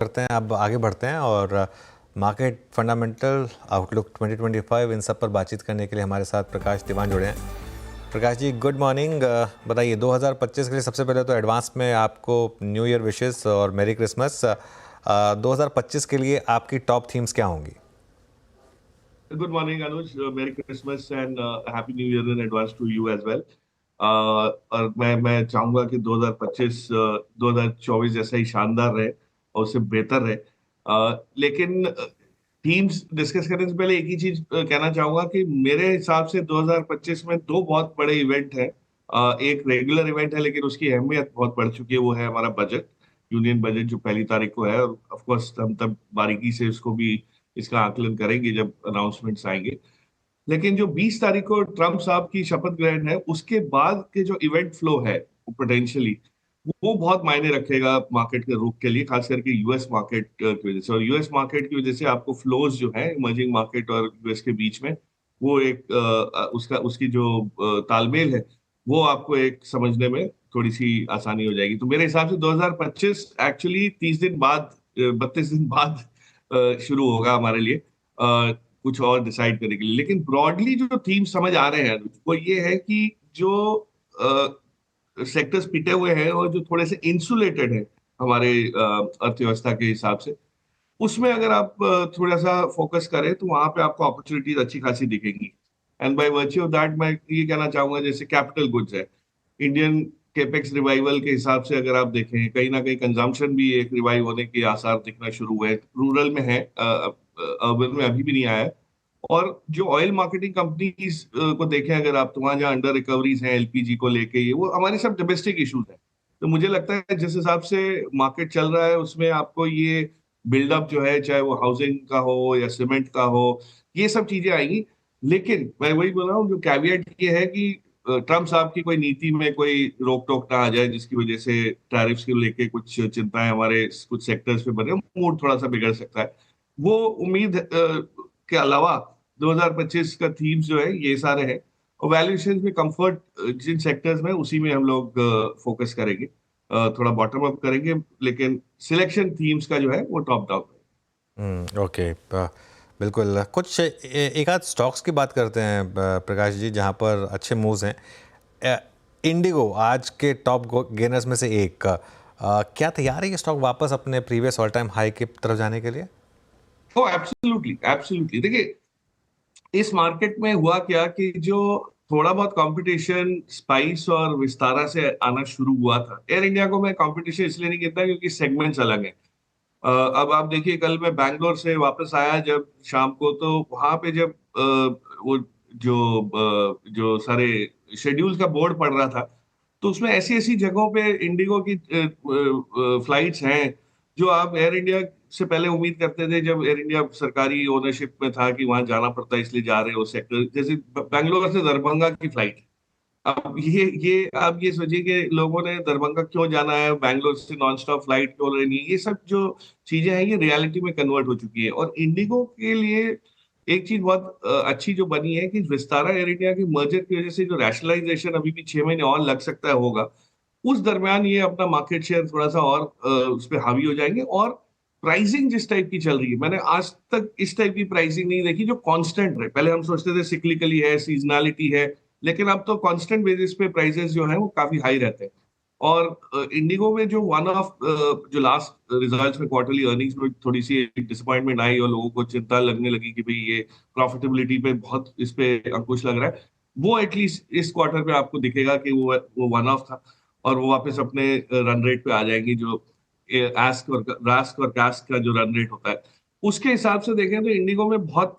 करते हैं, अब आगे बढ़ते हैं और मार्केट फंडामेंटल आउटलुक 2025 इन सब पर बातचीत करने के लिए हमारे साथ प्रकाश दीवान जुड़े हैं। Prakash ji, good morning. बताइए 2025 के लिए सबसे पहले तो एडवांस में आपको न्यू ईयर विशेस और मेरी क्रिसमस। 2025 के लिए आपकी टॉप थीम्स क्या होंगी? Good morning, Anuj. Merry Christmas and Happy New Year in advance to you as well. और मैं चाहूंगा कि 2025 2024 जैसा ही शानदार रहे और उससे बेहतर रहे। लेकिन टीम्स डिस्कस करने से पहले एक ही चीज कहना चाहूंगा कि मेरे हिसाब से 2025 में दो बहुत बड़े इवेंट हैं। एक रेगुलर इवेंट है लेकिन उसकी अहमियत बहुत बढ़ चुकी है, वो है हमारा बजट, यूनियन बजट जो 1 तारीख को है। और ऑफ कोर्स हम तब बारीकी से इसको भी इसका आकलन करेंगे जब अनाउंसमेंट्स आएंगे। लेकिन जो 20 तारीख को ट्रम्प साहब की शपथ ग्रहण है, उसके बाद के जो इवेंट फ्लो है पोटेंशियली वो बहुत मायने रखेगा मार्केट के रुख के लिए, खास करके यूएस मार्केट की वजह से। और यूएस मार्केट की वजह से आपको फ्लोज जो है इमर्जिंग मार्केट और यूएस के बीच में, वो एक उसका उसकी जो तालमेल है, वो आपको एक समझने में थोड़ी सी आसानी हो जाएगी। तो मेरे हिसाब से 2025 एक्चुअली 30 दिन बाद, 32 दिन बाद शुरू होगा हमारे लिए कुछ और डिसाइड करने के लिए। लेकिन ब्रॉडली जो थीम समझ आ रहे हैं वो ये है कि जो सेक्टर्स पिटे हुए हैं और जो थोड़े से इंसुलेटेड है हमारे अर्थव्यवस्था के हिसाब से, उसमें अगर आप थोड़ा सा फोकस करें तो वहां पे आपको अपॉर्चुनिटीज अच्छी खासी दिखेंगी। And by virtue of that मैं ये कहना चाहूंगा, जैसे कैपिटल गुड्स है, इंडियन केपेक्स रिवाइवल के हिसाब से अगर आप देखें, कहीं ना कहीं कंजम्पशन भी एक रिवाइव होने के आसार दिखना शुरू हुए। रूरल में है, अर्बन में अभी भी नहीं आया है। और जो ऑयल मार्केटिंग कंपनीज को देखें अगर आप, तो वहां जहाँ अंडर रिकवरीज हैं एलपीजी को लेके, ये वो हमारे सब डोमेस्टिक इश्यूज हैं। तो मुझे लगता है जिस हिसाब से मार्केट चल रहा है उसमें आपको ये बिल्डअप जो है, चाहे वो हाउसिंग का हो या सीमेंट का हो, ये सब चीजें आएंगी। लेकिन मैं वही बोल रहा हूँ, जो कैविएट ये है कि ट्रम्प साहब की कोई नीति में कोई रोक टोक ना आ जाए जिसकी वजह से टैरिफ्स को लेके कुछ चिंताएं हमारे कुछ सेक्टर्स पे बने, मूड थोड़ा सा बिगड़ सकता है। वो उम्मीद के अलावा 2025 का थीम्स जो है ये सारे हैं। और वैल्यूएशन में कंफर्ट जिन सेक्टर्स में, उसी में हम लोग फोकस करेंगे, थोड़ा बॉटम अप करेंगे, लेकिन सिलेक्शन थीम्स का जो है वो टॉप डाउन है। ओके, बिल्कुल। कुछ एक आध स्टॉक्स की बात करते हैं प्रकाश जी, जहां पर अच्छे मूव्स हैं। इंडिगो आज के टॉप गेनर्स में से एक। क्या तैयार है ये स्टॉक वापस अपने प्रीवियस ऑल टाइम हाई की तरफ जाने के लिए? Oh absolutely absolutely. देखिए, इस मार्केट में हुआ क्या कि जो थोड़ा बहुत कंपटीशन स्पाइस और विस्तारा से आना शुरू हुआ था, एयर इंडिया को मैं कंपटीशन इसलिए नहीं कहता क्योंकि सेगमेंट्स अलग हैं। अब आप देखिए, कल मैं बैंगलोर से वापस आया जब शाम को, तो वहां पे जब वो जो सारे शेड्यूल का बोर्ड पड़ रहा था, तो उसमें ऐसी ऐसी जगहों पे इंडिगो की फ्लाइट्स हैं जो आप एयर इंडिया से पहले उम्मीद करते थे, जब एयर इंडिया सरकारी ओनरशिप में था, कि वहां जाना पड़ता है इसलिए जा रहे हो सेक्टर, जैसे बैंगलोर से दरभंगा की फ्लाइट। अब ये आप ये सोचिए कि लोगों ने दरभंगा क्यों जाना है, बैंगलोर से नॉन स्टॉप फ्लाइट क्यों लेनी है, ये सब जो चीजें हैं ये रियलिटी में कन्वर्ट हो चुकी है। और इंडिगो के लिए एक चीज बहुत अच्छी जो बनी है कि विस्तारा एयर इंडिया की मर्जर की वजह से जो रैशनलाइजेशन अभी भी 6 महीने और लग सकता है होगा, उस दरमियान ये अपना मार्केट शेयर थोड़ा सा और उस पर हावी हो जाएंगे। और प्राइसिंग जिस टाइप की चल रही है, मैंने आज तक इस टाइप की प्राइसिंग नहीं देखी जो कांस्टेंट रहे। पहले हम सोचते थे सिक्लिकली है, सीजनलिटी है, लेकिन अब तो कांस्टेंट बेसिस पे प्राइसेस जो है वो काफी हाई रहते हैं। और इंडिगो में जो वन ऑफ जो लास्ट रिजल्ट्स में क्वार्टरली अर्निंग्स में थोड़ी सी डिसअपॉइंटमेंट आई और लोगों को चिंता लगने लगी कि भाई ये प्रॉफिटेबिलिटी पे बहुत इस पे अंकुश लग रहा है, वो एटलीस्ट इस क्वार्टर पे आपको दिखेगा कि वो वन ऑफ था। और वो वापस अपने रन रेट पे आ जाएंगी, जो आस्क और रास्क और कास्क का जो रन रेट होता है उसके हिसाब से देखें तो इंडिगो में बहुत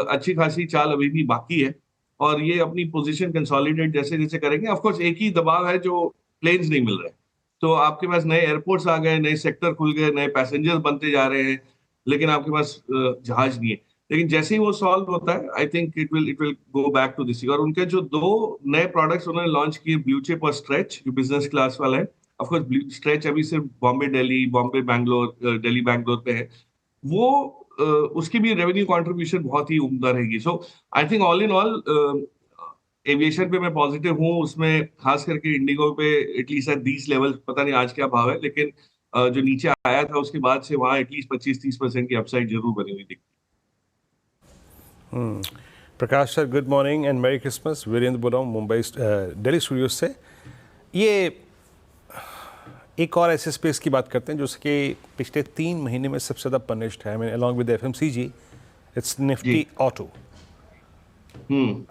अच्छी खासी चाल अभी भी बाकी है। और ये अपनी पोजीशन कंसोलिडेट जैसे जैसे करेंगे, ऑफ कोर्स एक ही दबाव है, जो प्लेन्स नहीं मिल रहे। तो आपके पास नए एयरपोर्ट्स आ गए, नए सेक्टर खुल गए, नए पैसेंजर्स बनते जा रहे हैं, लेकिन आपके पास जहाज नहीं है। लेकिन जैसे ही वो सॉल्व होता है, I think it will go back to this. और उनके जो दो नए प्रोडक्ट्स उन्होंने लॉन्च किए, ब्लू चिप और स्ट्रेच, जो बिजनेस क्लास वाला है। ऑफ कोर्स स्ट्रेच अभी सिर्फ बॉम्बे दिल्ली, बॉम्बे बैंगलोर, दिल्ली बैंगलोर पे है। वो उसकी भी रेवेन्यू कंट्रीब्यूशन बहुत ही उम्दा रहेगी। So I think all in all aviation पे मैं पॉजिटिव हूँ, उसमें खास करके इंडिगो पे एटलीस्ट एट दीज लेवल, पता नहीं आज क्या भाव है, लेकिन जो नीचे आया था उसके बाद से वहां एटलीस्ट 25-30% की अपसाइड जरूर बनी हुई दिखती Prakash sir, good morning and merry Christmas. Virendra बोल रहा हूँ मुंबई दिल्ली स्टूडियो से। ये एक और ऐसे स्पेस की बात करते हैं जो कि पिछले 3 महीने में सबसे ज़्यादा पनिश्ड है। Along with FMCG, it's Nifty auto.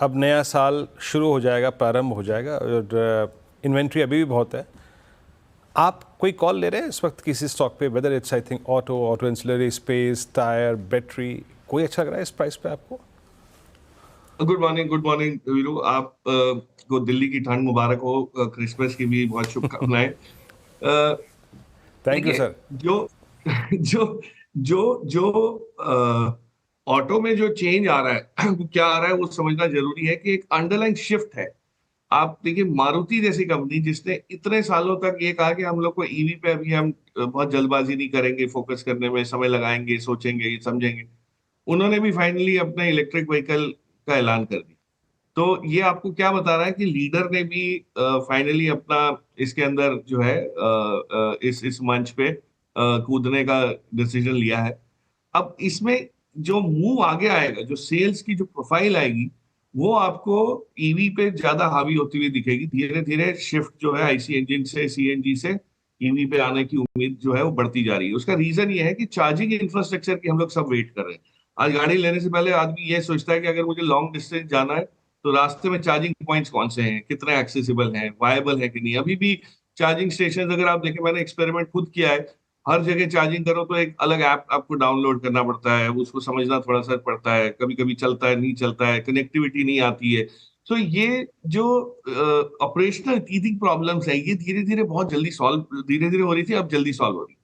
अब नया साल शुरू हो जाएगा, प्रारंभ हो जाएगा, और इन्वेंट्री अभी भी बहुत है। आप कोई कॉल ले रहे हैं इस वक्त किसी स्टॉक पे, whether it's I think auto ancillary, space, tyre, battery, कोई अच्छा लग रहा है इस प्राइस पे आपको? Good morning Veeru. आप को दिल्ली की ठंड मुबारक हो, क्रिसमस की भी बहुत शुभकामनाएं। थैंक यू देखिए, सर। जो जो जो जो ऑटो में जो चेंज आ रहा है वो क्या आ रहा है वो समझना जरूरी है कि एक अंडरलाइन शिफ्ट है। आप देखिए, मारुति जैसी कंपनी जिसने इतने सालों तक ये कहा कि हम लोग को ईवी पे अभी हम बहुत जल्दबाजी नहीं करेंगे, फोकस करने में समय लगाएंगे, सोचेंगे, समझेंगे, उन्होंने भी फाइनली अपने इलेक्ट्रिक व्हीकल का ऐलान कर दिया। तो ये आपको क्या बता रहा है कि लीडर ने भी फाइनली अपना इसके अंदर जो है इस मंच पे कूदने का डिसीजन लिया है। अब इसमें जो मूव आगे आएगा, जो सेल्स की जो प्रोफाइल आएगी, वो आपको ईवी पे ज्यादा हावी होती हुई दिखेगी। धीरे धीरे शिफ्ट जो है आईसी इंजन से सीएनजी से ईवी पे आने की उम्मीद जो है वो बढ़ती जा रही है। उसका रीजन ये है कि चार्जिंग इंफ्रास्ट्रक्चर की हम लोग सब वेट कर रहे हैं। आज गाड़ी लेने से पहले आदमी ये सोचता है कि अगर मुझे लॉन्ग डिस्टेंस जाना है तो रास्ते में चार्जिंग पॉइंट्स कौन से हैं, कितने एक्सेसिबल हैं, वायबल है कि नहीं। अभी भी चार्जिंग स्टेशन अगर आप देखें, मैंने एक्सपेरिमेंट खुद किया है, हर जगह चार्जिंग करो तो एक अलग ऐप आपको डाउनलोड करना पड़ता है, उसको समझना थोड़ा सा पड़ता है, कभी कभी चलता है, नहीं चलता है, कनेक्टिविटी नहीं आती है। तो ये जो ऑपरेशनल टीथिंग प्रॉब्लम्स है, ये धीरे धीरे बहुत जल्दी सॉल्व, धीरे धीरे हो रही थी, अब जल्दी सॉल्व हो रही है।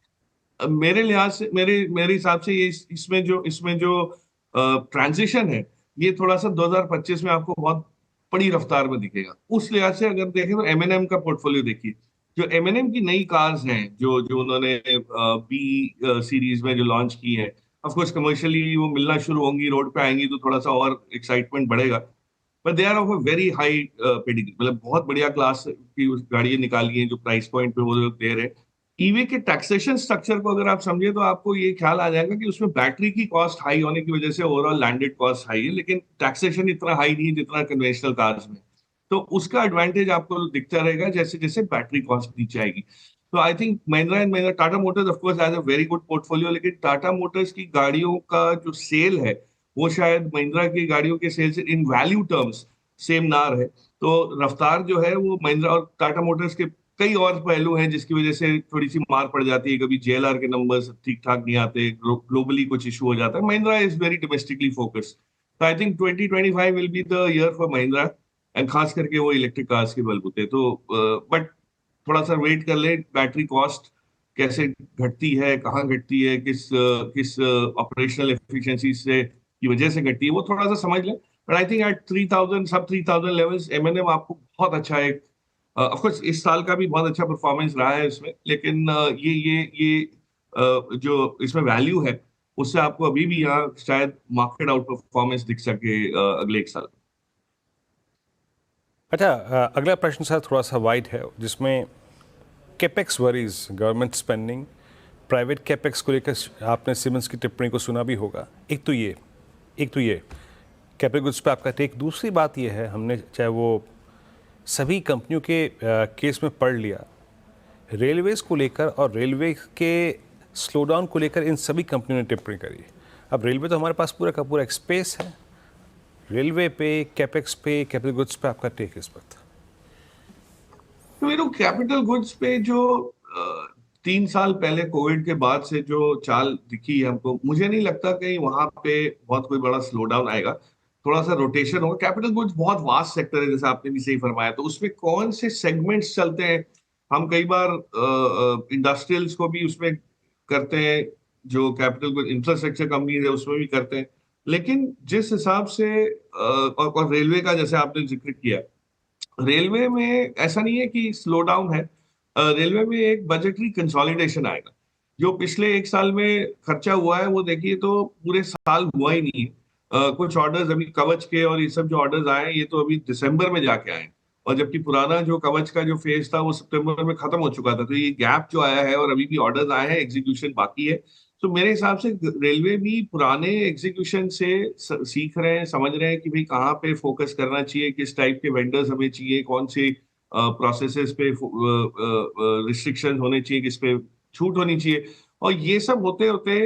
अब मेरे लिहाज से, मेरे मेरे हिसाब से ये इसमें जो ट्रांजिशन है, ये थोड़ा सा 2025 में आपको बहुत बड़ी रफ्तार में दिखेगा। उस लिहाज से अगर देखें तो एमएनएम का पोर्टफोलियो देखिए। जो एमएनएम की नई कार्स हैं, जो जो उन्होंने बी सीरीज में जो लॉन्च की है, ऑफ कोर्स कमर्शियली वो मिलना शुरू होंगी, रोड पे आएंगी तो थोड़ा सा और एक्साइटमेंट बढ़ेगा। But they are of a very high pedigree, मतलब बहुत बढ़िया क्लास की उस गाड़ियां निकाली हैं जो प्राइस पॉइंट पे वो लोग दे रहे हैं। ईवी के टैक्सेशन स्ट्रक्चर को अगर आप समझे तो आपको ये ख्याल आ जाएगा कि उसमें बैटरी की कॉस्ट हाई होने की वजह से ओवरऑल लैंडेड कॉस्ट हाई है, लेकिन टैक्सेशन इतना हाई नहीं जितना कन्वेंशनल कार्स में। तो उसका एडवांटेज आपको दिखता रहेगा जैसे जैसे बैटरी कॉस्ट नीचे आएगी। तो I think Mahindra and Mahindra, Tata Motors of course has a very good portfolio, लेकिन टाटा मोटर्स की गाड़ियों का जो सेल है वो शायद महिंद्रा की गाड़ियों के सेल से इन वैल्यू टर्म्स सेम ना रहे। तो रफ्तार जो है वो महिंद्रा और टाटा मोटर्स के कई और पहलू हैं जिसकी वजह से थोड़ी सी मार पड़ जाती है। कभी जेएलआर के नंबर्स ठीक ठाक नहीं आते, ग्लोबली कुछ इशू हो जाता है। Mahindra is very domestically focused, तो I think 2025 will be the year for Mahindra, and खास करके वो इलेक्ट्रिक कार्स के बलबूते। तो बट थोड़ा सा वेट कर ले, बैटरी कॉस्ट कैसे घटती है, कहाँ घटती है, किस ऑपरेशनल एफिशिएंसी से की वजह से घटती है, वो थोड़ा सा समझ लें। बट आई थिंक एट 3000 सब 3000 लेवल्स एमएनएम आपको बहुत अच्छा एक, ऑफ कोर्स इस साल का भी बहुत अच्छा परफॉर्मेंस रहा है इसमें, लेकिन जो इसमें वैल्यू है उससे आपको अभी भी यहाँ शायद मार्केट आउट परफॉर्मेंस दिख सके अगले एक साल। अच्छा, अगला प्रश्न सर थोड़ा सा वाइड है, जिसमें capex worries, government spending, private capex को लेकर आपने सिमंस की टिप्पणी को सुना भी होगा। एक तो ये कैपिटल गुड्स पे आपका टेक। दूसरी बात ये है, हमने चाहे वो सभी कंपनियों के केस में पढ़ लिया, रेलवेज़ को लेकर और रेलवे के स्लो डाउन को लेकर इन सभी कंपनियों ने टिप्पणी करी। अब रेलवे तो हमारे पास पूरा का पूरा एक स्पेस है। रेलवे पे, कैपेक्स पे, कैपिटल गुड्स पे आपका टेक इस वक्त? तो ये लोग कैपिटल गुड्स पे जो 3 साल पहले कोविड के बाद से जो चाल दिखी हमको, मुझे नहीं लगता कहीं वहां पे बहुत कोई बड़ा स्लो डाउन आएगा। थोड़ा सा रोटेशन होगा। कैपिटल गुड्स बहुत वास्ट सेक्टर है, जैसे आपने भी सही फरमाया। तो उसमें कौन से सेगमेंट्स चलते हैं, हम कई बार इंडस्ट्रियल्स को भी उसमें करते हैं, जो कैपिटल गुड इंफ्रास्ट्रक्चर कंपनी है उसमें भी करते हैं। लेकिन जिस हिसाब से और रेलवे का जैसे आपने जिक्र किया, रेलवे में ऐसा नहीं है कि स्लो डाउन है। रेलवे में एक बजटरी कंसोलिडेशन आएगा। जो पिछले एक साल में खर्चा हुआ है वो देखिए तो पूरे साल हुआ ही नहीं है। कुछ ऑर्डर्स अभी कवच के और ये सब जो ऑर्डर्स आए हैं, ये तो अभी दिसंबर में जाके आए हैं, और जबकि पुराना जो कवच का जो फेज था वो सितंबर में खत्म हो चुका था। तो ये गैप जो आया है और अभी भी ऑर्डर्स आए हैं, एग्जीक्यूशन बाकी है। तो मेरे हिसाब से रेलवे भी पुराने एग्जीक्यूशन से सीख रहे हैं, समझ रहे हैं कि भाई कहाँ पे फोकस करना चाहिए, किस टाइप के वेंडर्स हमें चाहिए, कौन से प्रोसेसेस पे रिस्ट्रिक्शन होने चाहिए, किस पे छूट होनी चाहिए। और ये सब होते होते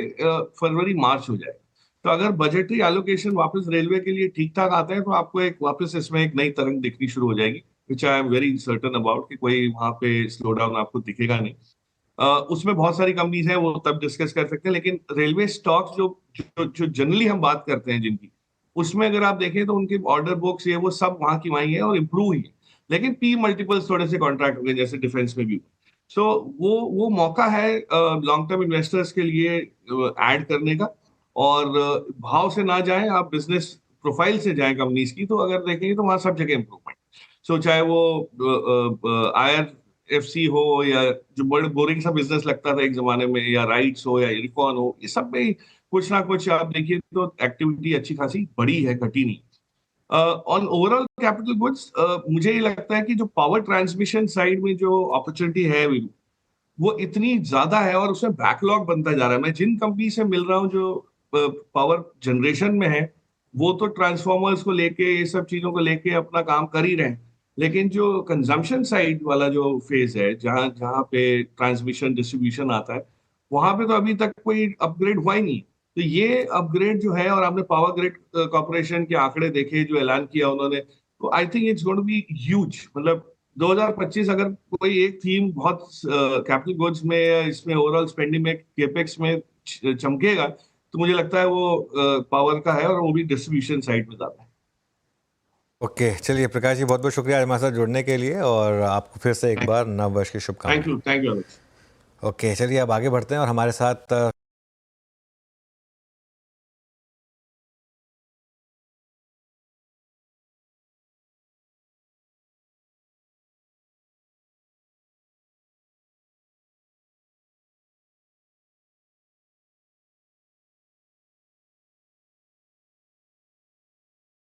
फरवरी मार्च हो जाए। तो अगर बजटरी एलोकेशन वापस रेलवे के लिए ठीक ठाक आता है तो आपको एक वापस इसमें एक नई तरंग दिखनी शुरू हो जाएगी, which I am very certain about कि कोई वहां पे स्लो डाउन आपको दिखेगा नहीं। उसमें बहुत सारी कंपनीज हैं, वो तब डिस्कस कर सकते हैं। लेकिन रेलवे स्टॉक्स जो जनरली हम बात करते हैं जिनकी, उसमें अगर आप देखें तो उनके ऑर्डर बुक्स ये वो सब वहां की वहीं है और इम्प्रूव ही है। लेकिन पी मल्टीपल्स थोड़े से कॉन्ट्रैक्ट हो गए, जैसे डिफेंस में भी। सो वो मौका है लॉन्ग टर्म इन्वेस्टर्स के लिए ऐड करने का। और भाव से ना जाएं, आप बिजनेस प्रोफाइल से जाएं कंपनीज की। तो अगर देखेंगे तो वहां सब जगह इंप्रूवमेंट। सो चाहे वो IRFC हो या जो बड़े बोरिंग सा बिजनेस लगता था एक जमाने में, या राइट्स हो या इरकॉन हो, ये सब में कुछ ना कुछ आप देखिए तो एक्टिविटी अच्छी खासी बढ़ी है, घटी नहीं। ऑन ओवरऑल कैपिटल गुड्स मुझे ये लगता है कि जो पावर ट्रांसमिशन साइड में जो अपॉर्चुनिटी है अभी, वो इतनी ज्यादा है और उसमें बैकलॉग बनता जा रहा है। मैं जिन कंपनी से मिल रहा हूँ जो पावर जनरेशन में है, वो तो ट्रांसफॉर्मर्स को लेके, ये सब चीजों को लेके अपना काम कर ही रहे हैं। लेकिन जो कंजम्पशन साइड वाला जो फेज है, जहां जहां पे ट्रांसमिशन डिस्ट्रीब्यूशन आता है, वहां पे तो अभी तक कोई अपग्रेड हुआ ही नहीं। तो ये अपग्रेड जो है, और आपने पावर ग्रिड कॉर्पोरेशन के आंकड़े देखे जो ऐलान किया उन्होंने, तो I think it's going to be huge. मतलब 2025 अगर कोई एक थीम बहुत कैपिटल गुड्स में या इसमें ओवरऑल स्पेंडिंग में, केपेक्स में चमकेगा, तो मुझे लगता है वो पावर का है, और वो भी डिस्ट्रीब्यूशन साइड में ज्यादा है। ओके, चलिए प्रकाश जी, बहुत बहुत शुक्रिया हमारे साथ जुड़ने के लिए, और आपको फिर से एक बार नव वर्ष की शुभकामनाएं। Thank you, Alex. ओके, चलिए अब आगे बढ़ते हैं और हमारे साथ